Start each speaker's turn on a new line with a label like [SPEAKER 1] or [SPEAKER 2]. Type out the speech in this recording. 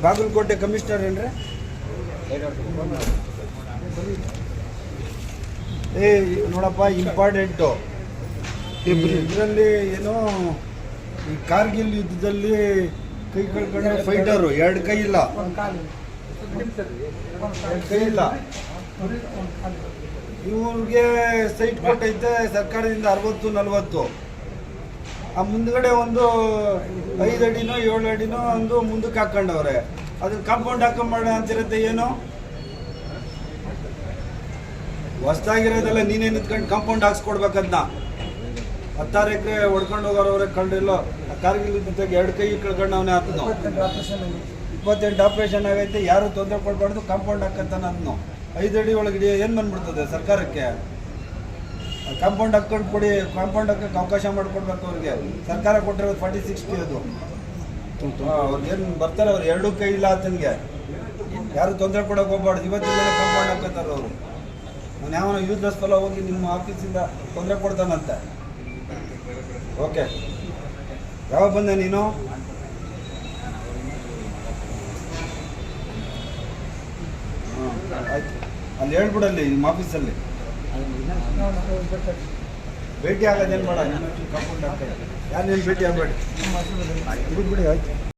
[SPEAKER 1] Bagalkot commissioner ಏನ್ರಿ? ನೋಡಪ್ಪ, important ಇದರಲ್ಲಿ ಏನೋ ಈ ಕಾರ್ಗಿಲ್ ಯುದ್ಧದಲ್ಲಿ ಕೈ ಕಳ್ಕೊಂಡ್ರೆ ಫೈಟರು, ಎರಡು ಕೈ ಇಲ್ಲ, ಇವ್ರಿಗೆ ಸೈಟ್ ಕೊಟ್ಟೈತೆ ಸರ್ಕಾರದಿಂದ 60-40. ಆ ಮುಂದ್ಗಡೆ ಒಂದು 5 ಅಡಿನೋ 7 ಅಡಿನೋ ಒಂದು ಮುಂದಕ್ಕೆ ಹಾಕೊಂಡವ್ರೆ. ಅದನ್ನ ಕಾಂಪೌಂಡ್ ಹಾಕೊಂಡ್ ಅಂತಿರುತ್ತೆ. ಏನು ಹೊಸ್ದಾಗಿರೋದೆಲ್ಲ ನೀನೇ ನಿಂತ್ಕೊಂಡು ಕಾಂಪೌಂಡ್ ಹಾಕ್ಸ್ಕೊಡ್ಬೇಕದ್ನ. 16 ಎಕರೆ ಹೊಡ್ಕೊಂಡು ಹೋಗೋರವ್ರೆ ಕಂಡಿಲ್ಲ. ಕಾರ್ಗಿಲ್ ಯುದ್ಧದಾಗ 2 ಕೈ ಕಳ್ಕೊಂಡು ಅವನೇ ಹಾಕಿದ್ನು. 28 ಆಪರೇಷನ್ ಆಗೈತೆ. ಯಾರು ತೊಂದರೆ ಕೊಡಬಾರ್ದು, ಕಾಂಪೌಂಡ್ ಹಾಕಂತಾನ ಅದನ್ನು. 5 ಅಡಿ ಒಳಗಡೆ ಏನು ಬಂದ್ಬಿಡ್ತದೆ ಸರ್ಕಾರಕ್ಕೆ? ಕಾಂಪೌಂಡ್ ಹಾಕೊಂಡು ಕೊಡಿ, ಕಾಂಪೌಂಡ್ ಹಾಕಕ್ಕೆ ಅವಕಾಶ ಮಾಡಿಕೊಡ್ಬೇಕು ಅವ್ರಿಗೆ. ಸರ್ಕಾರ ಕೊಟ್ಟಿರೋದು 40-60 ಅದು. ಅವ್ರಿಗೇನು ಬರ್ತಾರೆ, ಅವ್ರು 2 ಕೈ ಇಲ್ಲ ಆತನಿಗೆ. ಯಾರು ತೊಂದರೆ ಕೊಡೋಕೆ ಹೋಗ್ಬಾರ್ದು. ಇವತ್ತಿಂದ ಕಾಂಪೌಂಡ್ ಹಾಕತ್ತಾರೆ ಅವರು. ನಾನು ಯಾವನ ಯೂಸ್ಲೆಸ್ ಫಲ ಹೋಗಿ ನಿಮ್ಮ ಆಫೀಸಿಂದ ತೊಂದರೆ ಕೊಡ್ತಾನಂತೆ. ಓಕೆ, ಯಾವಾಗ ಬಂದೆ ನೀನು? ಆಯ್ತು, ಅಲ್ಲಿ ಹೇಳ್ಬಿಡಲ್ಲಿ ನಿಮ್ಮ ಆಫೀಸಲ್ಲಿ ಭೇಟಿ ಆಗೋದೇನು ಬೇಡ. ಕಾಂಪೌಂಡ್ ಹಾಕಿ ಯಾರು ನೀನು ಭೇಟಿ ಆಗಬೇಡಿ, ಬಿಡಿ. ಆಯ್ತು.